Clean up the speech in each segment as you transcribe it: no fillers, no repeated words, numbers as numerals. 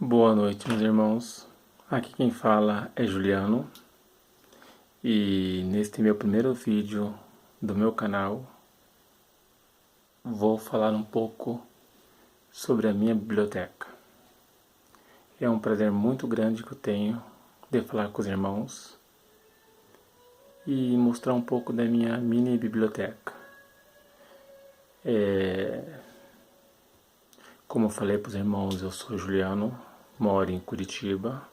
Boa noite, meus irmãos. Aqui quem fala é Juliano e neste meu primeiro vídeo do meu canal vou falar um pouco sobre a minha biblioteca. É um prazer muito grande que eu tenho de falar com os irmãos e mostrar um pouco da minha mini biblioteca. Como eu falei para os irmãos, eu sou Juliano, moro em Curitiba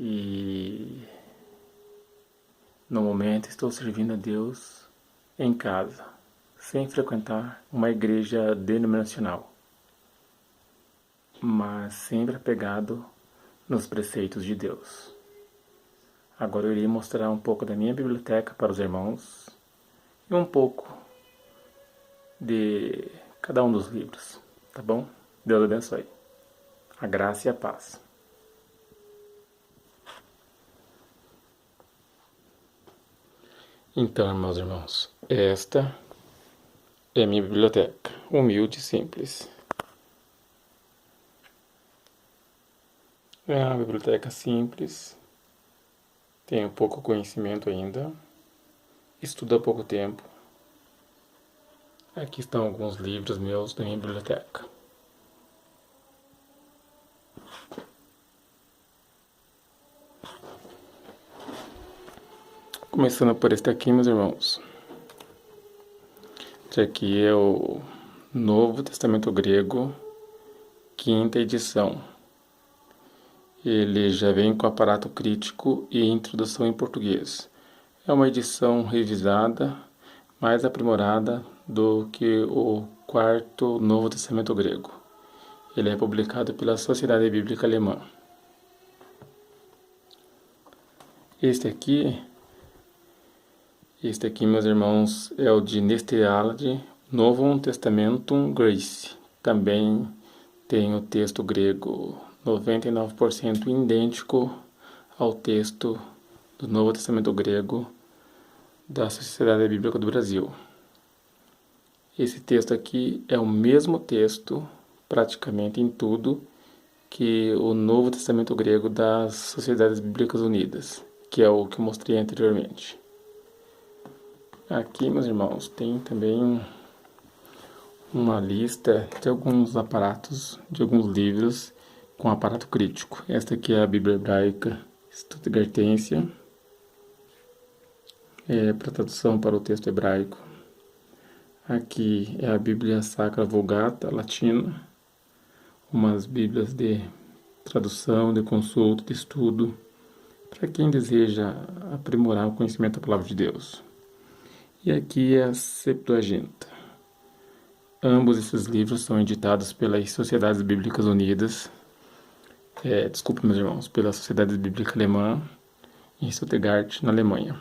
e no momento estou servindo a Deus em casa, sem frequentar uma igreja denominacional, mas sempre apegado nos preceitos de Deus. Agora eu irei mostrar um pouco da minha biblioteca para os irmãos e um pouco de cada um dos livros, tá bom? Deus abençoe. A graça e a paz. Então, meus irmãos, esta é a minha biblioteca, humilde e simples. É uma biblioteca simples, tenho pouco conhecimento ainda, estudo há pouco tempo. Aqui estão alguns livros meus da minha biblioteca. Começando por este aqui, meus irmãos. Este aqui é o Novo Testamento Grego, quinta edição. Ele já vem com aparato crítico e introdução em português. É uma edição revisada, mais aprimorada do que o quarto Novo Testamento Grego. Ele é publicado pela Sociedade Bíblica Alemã. Este aqui, meus irmãos, é o de Neste Alade, Novum Testamentum Graece. Também tem o texto grego 99% idêntico ao texto do Novo Testamento Grego da Sociedade Bíblica do Brasil. Esse texto aqui é o mesmo texto, praticamente em tudo, que o Novo Testamento Grego das Sociedades Bíblicas Unidas, que é o que eu mostrei anteriormente. Aqui, meus irmãos, tem também uma lista de alguns aparatos, de alguns livros com aparato crítico. Esta aqui é a Bíblia Hebraica Stuttgartense, para tradução para o texto hebraico. Aqui é a Bíblia Sacra Vulgata Latina, umas bíblias de tradução, de consulta, de estudo, para quem deseja aprimorar o conhecimento da Palavra de Deus. E aqui é a Septuaginta. Ambos esses livros são editados pelas Sociedades Bíblicas Unidas, meus irmãos, pela Sociedade Bíblica Alemã, em Stuttgart, na Alemanha.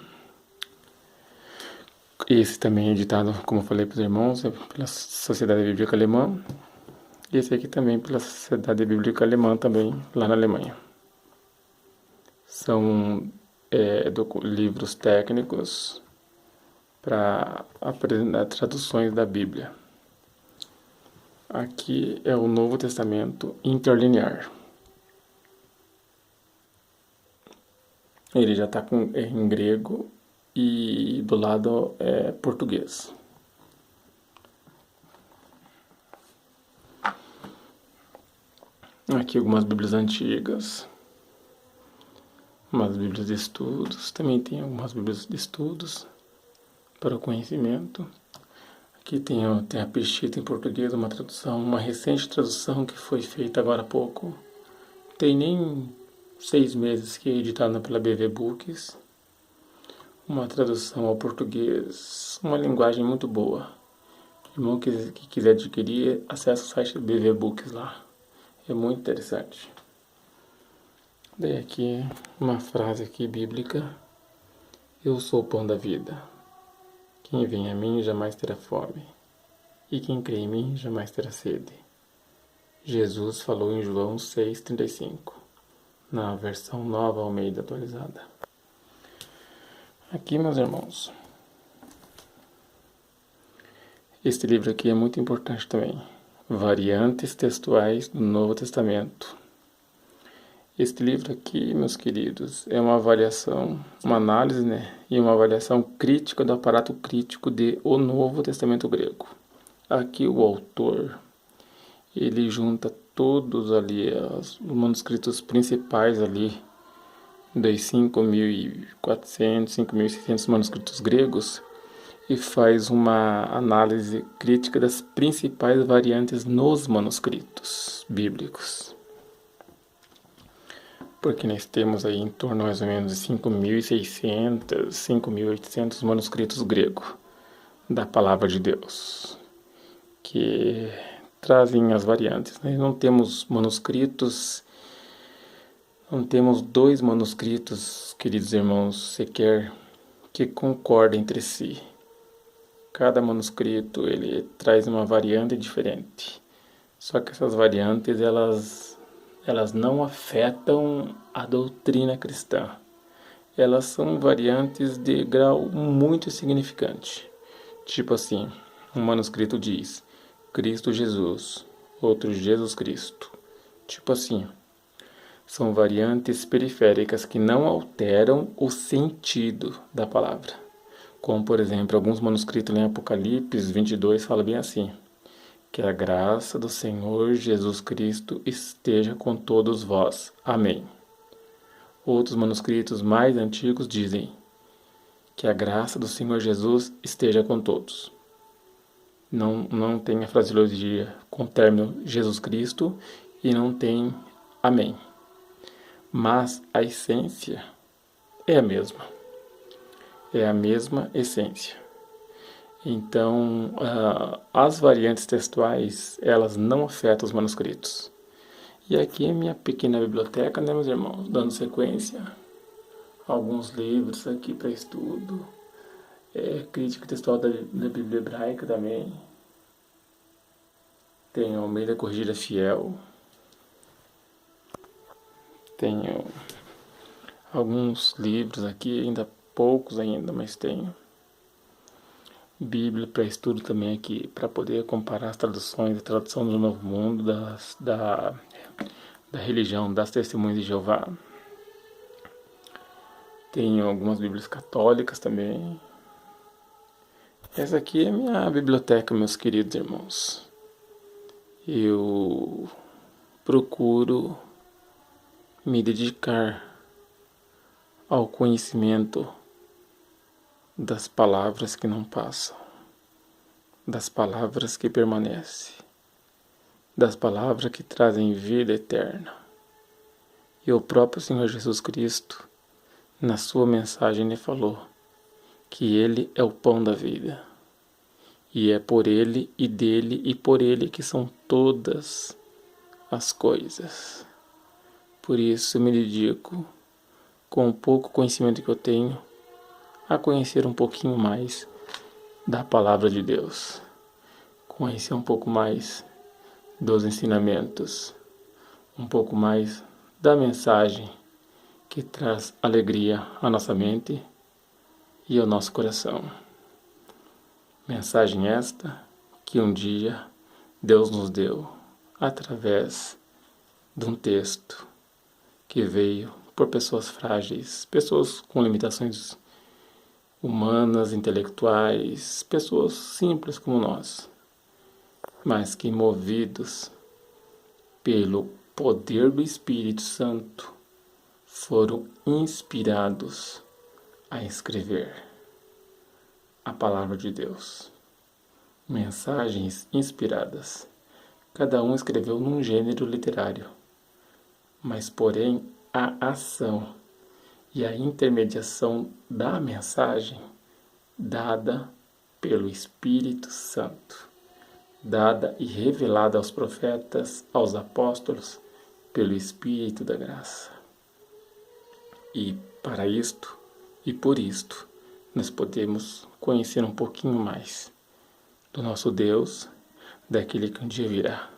Esse também é editado, como eu falei para os irmãos, pela Sociedade Bíblica Alemã. E esse aqui também pela Sociedade Bíblica Alemã, também lá na Alemanha. São livros técnicos para aprender traduções da Bíblia. Aqui é o Novo Testamento Interlinear. Ele já está em grego e do lado é português. Aqui algumas bíblias antigas, umas bíblias de estudos, também tem algumas bíblias de estudos para o conhecimento. Aqui tem a Pesquisa em português, uma tradução, uma recente tradução que foi feita agora há pouco. Tem nem 6 meses que é editada pela BV Books. Uma tradução ao português, uma linguagem muito boa. O irmão que quiser adquirir, acesse o site do BV Books lá. É muito interessante. Daí aqui uma frase aqui bíblica. Eu sou o pão da vida. Quem vem a mim jamais terá fome, e quem crê em mim jamais terá sede. Jesus falou em João 6,35, na versão Nova Almeida atualizada. Aqui, meus irmãos, este livro aqui é muito importante também. Variantes textuais do Novo Testamento. Este livro aqui, meus queridos, é uma avaliação, uma análise, e uma avaliação crítica do aparato crítico de O Novo Testamento grego. Aqui o autor, ele junta todos ali os manuscritos principais ali, dos 5.400, 5.600 manuscritos gregos, e faz uma análise crítica das principais variantes nos manuscritos bíblicos. Porque nós temos aí em torno mais ou menos de 5.600, 5.800 manuscritos gregos da Palavra de Deus, que trazem as variantes. Nós não temos manuscritos, não temos dois manuscritos, queridos irmãos, sequer que concordem entre si. Cada manuscrito ele traz uma variante diferente. Só que essas variantes elas não afetam a doutrina cristã. Elas são variantes de grau muito significante. Tipo assim, um manuscrito diz Cristo Jesus, outro Jesus Cristo. Tipo assim, são variantes periféricas que não alteram o sentido da palavra. Como, por exemplo, alguns manuscritos em Apocalipse 22 fala bem assim: que a graça do Senhor Jesus Cristo esteja com todos vós. Amém. Outros manuscritos mais antigos dizem que a graça do Senhor Jesus esteja com todos. Não tem a fraseologia com o término Jesus Cristo e não tem Amém. Mas a essência é a mesma. É a mesma essência. Então, as variantes textuais, elas não afetam os manuscritos. E aqui é minha pequena biblioteca, meus irmãos, dando sequência. Alguns livros aqui para estudo. Crítica textual da Bíblia Hebraica também. Tenho Almeida Corrigida Fiel. Tenho alguns livros aqui, ainda poucos ainda, mas tenho. Bíblia para estudo também aqui, para poder comparar as traduções, a tradução do Novo Mundo, da religião, das Testemunhas de Jeová. Tenho algumas Bíblias católicas também. Essa aqui é a minha biblioteca, meus queridos irmãos. Eu procuro me dedicar ao conhecimento das palavras que não passam, das palavras que permanecem, das palavras que trazem vida eterna. E o próprio Senhor Jesus Cristo, na sua mensagem, ele falou que Ele é o pão da vida. E é por Ele e dele e por Ele que são todas as coisas. Por isso eu me dedico, com o pouco conhecimento que eu tenho, a conhecer um pouquinho mais da Palavra de Deus. Conhecer um pouco mais dos ensinamentos, um pouco mais da mensagem que traz alegria à nossa mente e ao nosso coração. Mensagem esta que um dia Deus nos deu através de um texto que veio por pessoas frágeis, pessoas com limitações humanas, intelectuais, pessoas simples como nós, mas que movidos pelo poder do Espírito Santo foram inspirados a escrever a Palavra de Deus. Mensagens inspiradas. Cada um escreveu num gênero literário, mas porém a ação e a intermediação da mensagem dada pelo Espírito Santo, dada e revelada aos profetas, aos apóstolos, pelo Espírito da graça. E para isto e por isto, nós podemos conhecer um pouquinho mais do nosso Deus, daquele que um dia virá,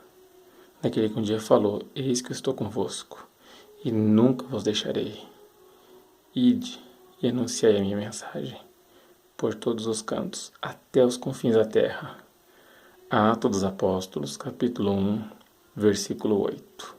daquele que um dia falou: eis que eu estou convosco e nunca vos deixarei. Ide e anunciai a minha mensagem por todos os cantos, até os confins da terra. Atos dos Apóstolos, capítulo 1, versículo 8.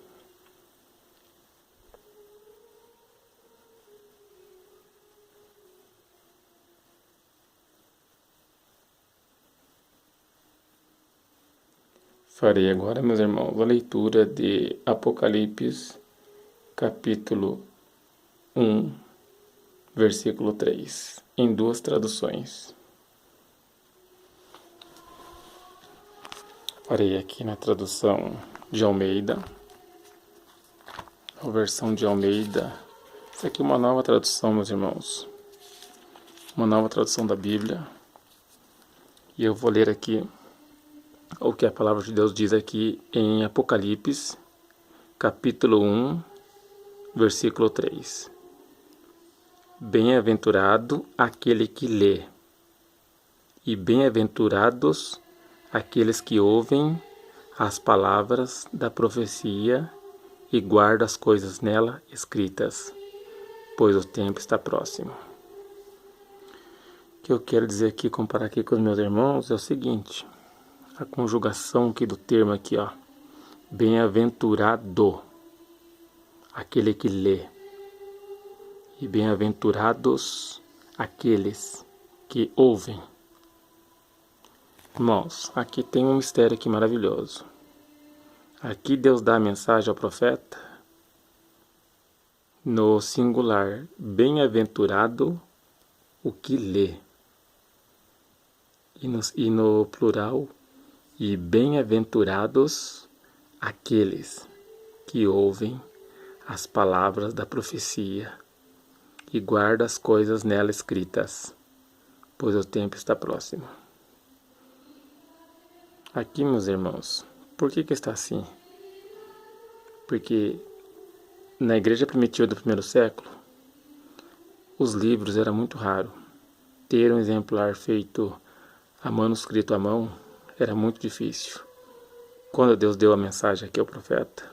Farei agora, meus irmãos, a leitura de Apocalipse, capítulo 1, versículo 3, em duas traduções. Farei aqui na tradução de Almeida, a versão de Almeida. Essa aqui é uma nova tradução, meus irmãos, uma nova tradução da Bíblia. E eu vou ler aqui o que a palavra de Deus diz aqui em Apocalipse, capítulo 1, versículo 3. Bem-aventurado aquele que lê, e bem-aventurados aqueles que ouvem as palavras da profecia e guardam as coisas nela escritas, pois o tempo está próximo. O que eu quero dizer aqui, comparar aqui com os meus irmãos, é o seguinte: a conjugação aqui do termo aqui, ó, bem-aventurado aquele que lê, e bem-aventurados aqueles que ouvem. Irmãos, aqui tem um mistério aqui maravilhoso. Aqui Deus dá a mensagem ao profeta no singular: bem-aventurado o que lê. E no plural: e bem-aventurados aqueles que ouvem as palavras da profecia e guardam as coisas nela escritas, pois o tempo está próximo. Aqui, meus irmãos, por que está assim? Porque na igreja primitiva do primeiro século, os livros era muito raro. Ter um exemplar feito manuscrito à mão era muito difícil. Quando Deus deu a mensagem aqui ao profeta,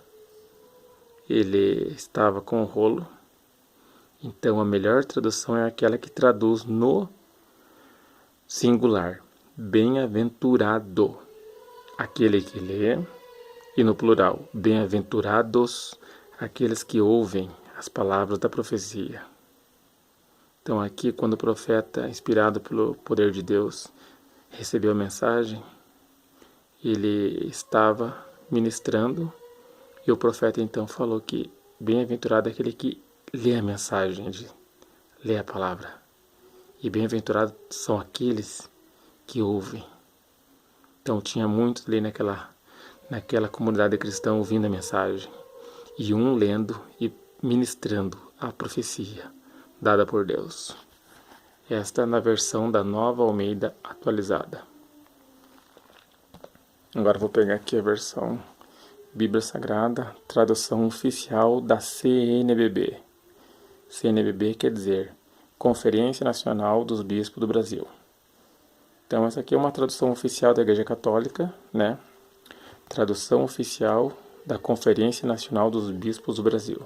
ele estava com o rolo. Então a melhor tradução é aquela que traduz no singular: bem-aventurado aquele que lê, e no plural: bem-aventurados aqueles que ouvem as palavras da profecia. Então aqui, quando o profeta, inspirado pelo poder de Deus, recebeu a mensagem, ele estava ministrando, e o profeta então falou que bem-aventurado é aquele que lê a mensagem, lê a palavra, e bem-aventurados são aqueles que ouvem. Então tinha muitos ali naquela comunidade cristã ouvindo a mensagem, e um lendo e ministrando a profecia dada por Deus. Esta é na versão da Nova Almeida atualizada. Agora vou pegar aqui a versão Bíblia Sagrada, tradução oficial da CNBB. CNBB quer dizer Conferência Nacional dos Bispos do Brasil. Então essa aqui é uma tradução oficial da Igreja Católica, né? Tradução oficial da Conferência Nacional dos Bispos do Brasil.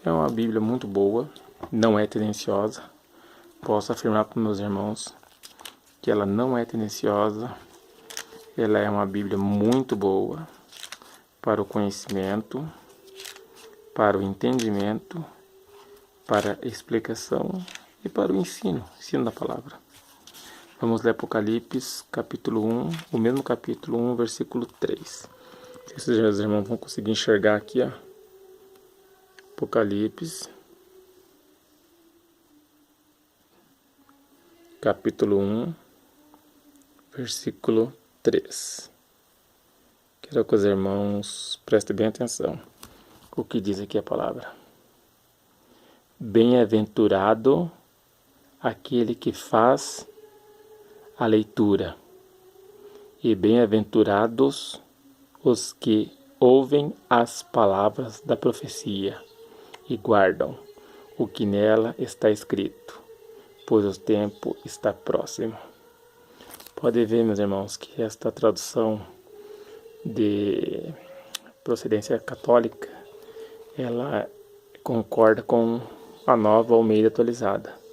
É uma Bíblia muito boa, não é tendenciosa. Posso afirmar para meus irmãos que ela não é tendenciosa. Ela é uma Bíblia muito boa para o conhecimento, para o entendimento, para a explicação e para o ensino da palavra. Vamos ler Apocalipse, capítulo 1, o mesmo capítulo 1, versículo 3. Não sei se os irmãos vão conseguir enxergar aqui, ó. Apocalipse, capítulo 1, versículo 3. Quero que os irmãos prestem bem atenção o que diz aqui a palavra. Bem-aventurado aquele que faz a leitura, e bem-aventurados os que ouvem as palavras da profecia e guardam o que nela está escrito, pois o tempo está próximo. Pode ver, meus irmãos, que esta tradução de procedência católica, ela concorda com a Nova Almeida atualizada.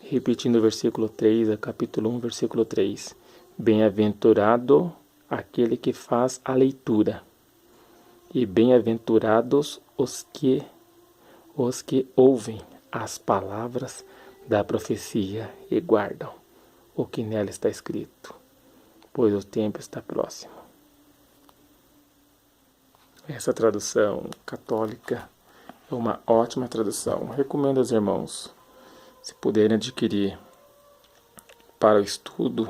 Repetindo o versículo 3, capítulo 1, versículo 3. Bem-aventurado aquele que faz a leitura, e bem-aventurados os que ouvem as palavras da profecia e guardam o que nela está escrito, pois o tempo está próximo. Essa tradução católica é uma ótima tradução. Recomendo aos irmãos, se puderem adquirir para o estudo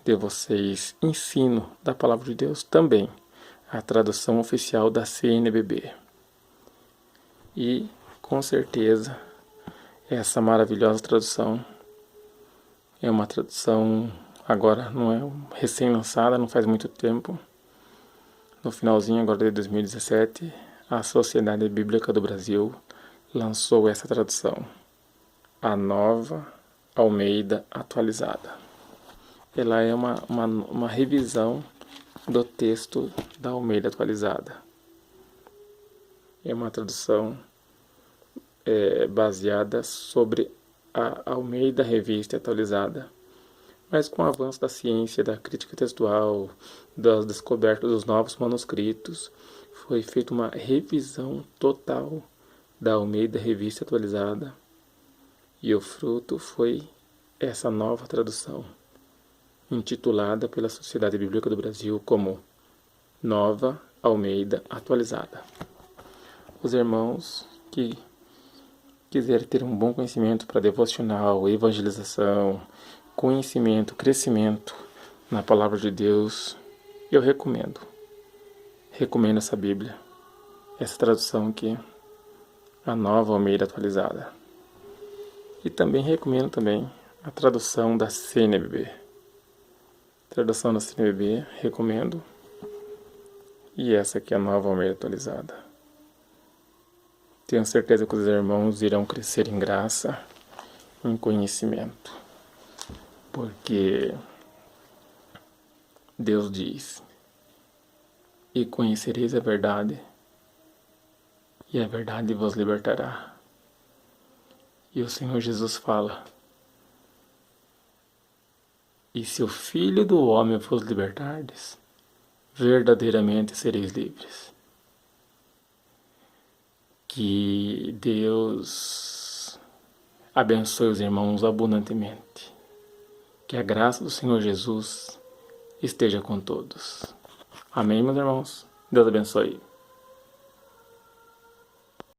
de vocês, ensino da Palavra de Deus, também a tradução oficial da CNBB. E, com certeza, essa maravilhosa tradução é uma tradução, agora não é recém-lançada, não faz muito tempo. No finalzinho agora de 2017, a Sociedade Bíblica do Brasil lançou essa tradução, a Nova Almeida Atualizada. Ela é uma revisão do texto da Almeida Atualizada. É uma tradução baseada sobre a Almeida Revista Atualizada, mas com o avanço da ciência, da crítica textual, das descobertas dos novos manuscritos, foi feita uma revisão total da Almeida Revista Atualizada, e o fruto foi essa nova tradução, intitulada pela Sociedade Bíblica do Brasil como Nova Almeida Atualizada. Os irmãos que quiserem ter um bom conhecimento para devocional, evangelização, conhecimento, crescimento na Palavra de Deus, eu recomendo essa Bíblia, essa tradução aqui, a Nova Almeida Atualizada. E também recomendo a tradução da CNBB. Tradução da CNBB, recomendo. E essa aqui é a Nova Almeida Atualizada. Tenho certeza que os irmãos irão crescer em graça, em conhecimento. Porque Deus diz: e conhecereis a verdade, e a verdade vos libertará. E o Senhor Jesus fala: e se o Filho do Homem vos libertardes, verdadeiramente sereis livres. Que Deus abençoe os irmãos abundantemente. Que a graça do Senhor Jesus esteja com todos. Amém, meus irmãos? Deus abençoe.